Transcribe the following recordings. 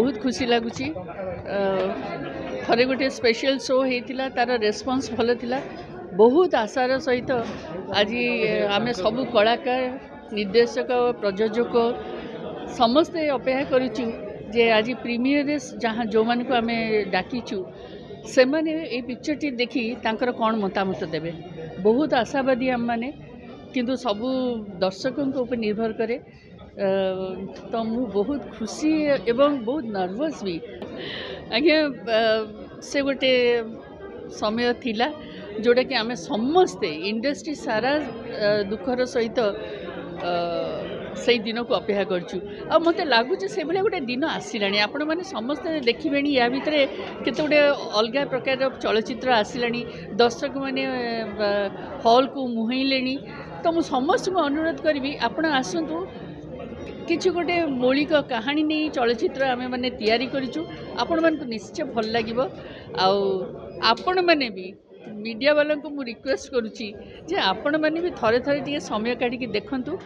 बहुत खुशी लगुच थे गोटे स्पेशल शो होता तार रेस्पॉन्स भल थिला बहुत आशार सहित आज आम सब कलाकार निर्देशक प्रयोजक समस्ते अपेक्षा करुचु जे आज प्रीमियर जहाँ जो मान को आम डाकिचु से मैंने ये पिक्चर टी देखी तांकर कौन मतामत देवे बहुत आशावादी आम मैंने किंतु सबू दर्शकों ऊपर निर्भर करे तो मु बहुत खुशी एवं बहुत नर्वस भी आज्ञा से गोटे समय थिला जोटा कि आम समस्ते इंडस्ट्री सारा दुखर सहित से दिन को अपेक्षा करछु आ मते लागुचे से भले गोटे दिन आसिला आपण माने समस्ते देखिबे या भितर केते गोटे अलग प्रकार चलचित्र आसिला दर्शक माने हॉल को मुहैले तो मु समस्त को अनुरोध करी आपण आसतु किसी गोटे मौलिक कहानी नहीं चलचित्र आम मैंने तैयारी करूँ आपण मान निश्चय भल लगे आपण मैंने भी मीडिया वालों को मुझे रिक्वेस्ट करुच्ची जे आपण मैंने भी थरे थरे टे समय काढ़ी देखूँ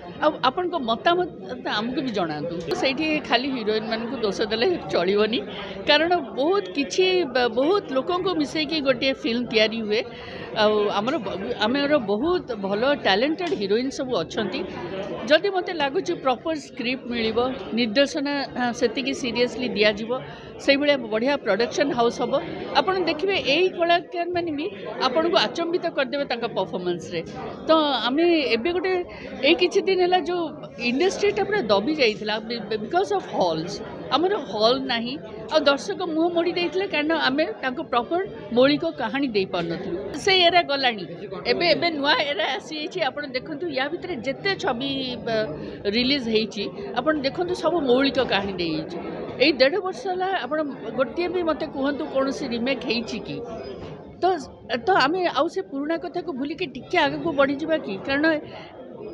आपण मतामत आमको भी जनातु से खाली हिरोइन मान को दोष देले चलनी कारण बहुत किसी बहुत लोकों को मिसेकी गोटे फिल्म तैयारी हुए आमर बहुत भल टैलेंटेड हिरोइन सब अच्छा जदि मत लगुच प्रॉपर स्क्रिप्ट मिल निर्देशना से सीरियसली दिज्व से भाया बढ़िया प्रोडक्शन हाउस हम आप देखिए यही कलाकार मैंने भी आपन को आचंबित करदे परफॉर्मेंस रे तो आम एबे गोटे यही किसी दिन है जो इंडस्ट्रीटा पूरा दबी जाइला बिकॉज ऑफ हॉल्स आमर हॉल नहीं आ दर्शक मुँह मोड़ी देते कारण आम प्रॉपर मौलिक कहानी दे पार नु से एरा गलानी एबे एबे नुआ एरा आसी आप देखु या भितर जिते छवि रिलीज होती आप देखु सब मौलिक कहानी दे यही 1.5 वर्ष है आप गोटे भी मत कहतु कौन सी रिमेक कि तो आम आउ से पुराणा कथा को भूलिक टिके आगे को बढ़ी जावा कि कारण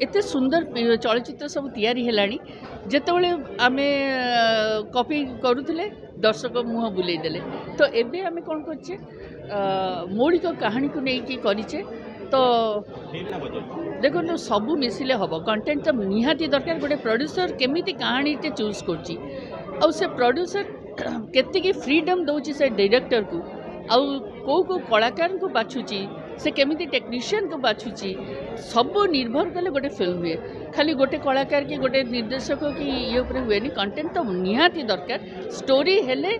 एते सुंदर चलचित्र सब तैयारी हेलानी जेतेबेले आमे कॉपी करूले दर्शक मुँह बुले देले तो एबे आमे कौन करछे मौलिक कहानी को लेकिन करिछे तो देखो सबू मिसिले हम कंटेंट तो निहाती दरकार गोटे प्रोड्यूसर केमिति कहानी टे चूज करछि आ से प्रोड्यूसर केतिकी फ्रीडम दउछि से डायरेक्टर को आउ को कलाकार को बाछुची से केमिति टेक्नीशियन को बाछुची सब निर्भर कले गोटे फिल्म हुए खाली गोटे कलाकार की गोटे निर्देशक की ये ऊपर हुए कंटेंट तो निहाती दरकार स्टोरी हेले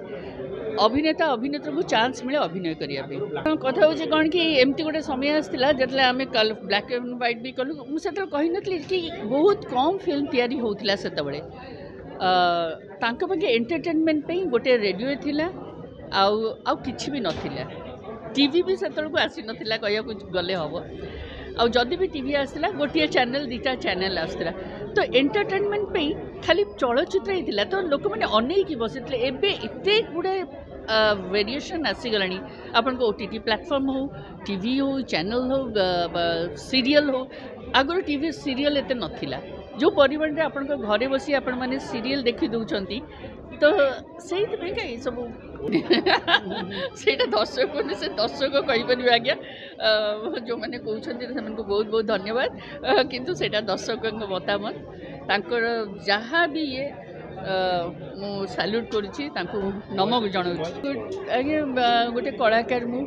अभिनेता अभिनेत्री को चांस मिले अभिनय करने कथा हूँ कौन कि एमती गोटे समय आसाला जो आम ब्लैक एंड व्हाइट भी कलु मुझे कही नी कि बहुत कम फिल्म तैयारी होता से एंटरटेनमेंट गोटे रेडियो थिला आउ किछि भी नथिला टीवी भी से आसी नथिला कहया गले हम आउ जदि भी टीवी आसला गोटे चैनल 2टा चैनल आसला तो एंटरटेनमेंट पे खाली चलचित्र ही तो लोक मैंने अनेक बसी एबे एते गुड़े वेरिएशन आसीगला आपन को ओटीटी प्लेटफॉर्म हो टीवी हो चैनल हो सीरियल हो आगर टीवी सीरियल एते नथिला जो परिमाण में आपण घरे बसी आपण माने सीरियल देखि दउछंती तो से सब से दर्शक से दर्शक कहीपर आज्ञा जो मैंने कहते से बहुत बहुत धन्यवाद किंतु सेटा दर्शक मतामत तांकर जहाँ भी ये मु सैल्यूट करुच्ची नमक जनाऊँ आज्ञा गोटे कलाकार मु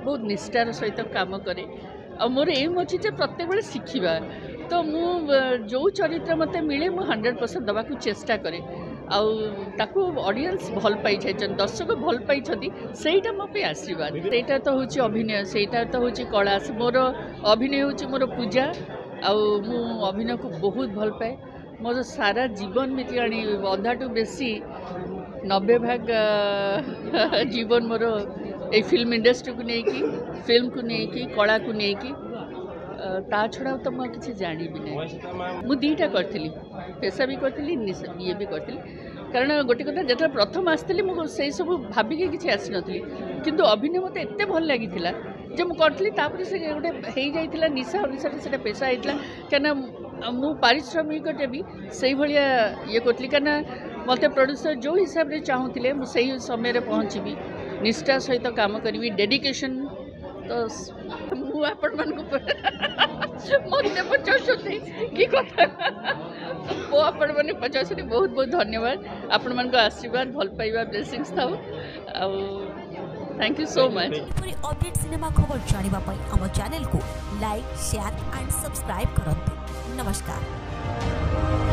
बहुत निष्ठार सहित काम करे और मोर एम अच्छी प्रत्येक बेले शिखा तो मु जो चरित्र मत मिले मु 100% दवा को चेष्टा करे आउ ऑडियंस भल पाई दर्शक भल पाई सेटा मो पे आशीर्वाद सेटा तो हूँ अभिनय सेटा तो हूँ कला मोर अभिनय हूँ मोर पूजा मु अभिनय को बहुत भल पाए मोर सारा जीवन मितिलाणी अधा टू बेसी 90 भाग जीवन मोर ए फिल्म इंडस्ट्री को लेकिन फिल्म को लेकिन कला को लेकिन ता छड़ा तो मैं किसी जानी भी नहीं मु 2टा करी पेशा भी करी ये भी करी कारण गोटे कथा जो प्रथम आसती मुझे सब भाविकी किसी आसी नी किंतु अभिनय मत एत भल लगी जो मुझे करी से गोटे हो जाता निशा अनुसार से पेशा होता क्या मु पारिश्रमिक भी से भाया ये करी क्या मत प्रोड्यूसर जो हिसाब से चाहूले मुझे समय पहुँची निष्ठा सहित काम करी डेडिकेशन तो ମୁଁ ଆପଣମାନଙ୍କୁ ମୋତେ ପଚାରୁଛନ୍ତି କି କଥା ମୁଁ ଆପଣମାନେ ପଚାରୁଛନ୍ତି ବହୁତ ବହୁତ ଧନ୍ୟବାଦ ଆପଣମାନଙ୍କ ଆଶୀର୍ବାଦ ଭଲ ପାଇବା ବ୍ଲେସିଂସ୍ ଥାଉ ଆଉ thank you so much update cinema खबर जानिबा पई हम चैनल को लाइक शेयर एंड सब्सक्राइब करंतु नमस्कार।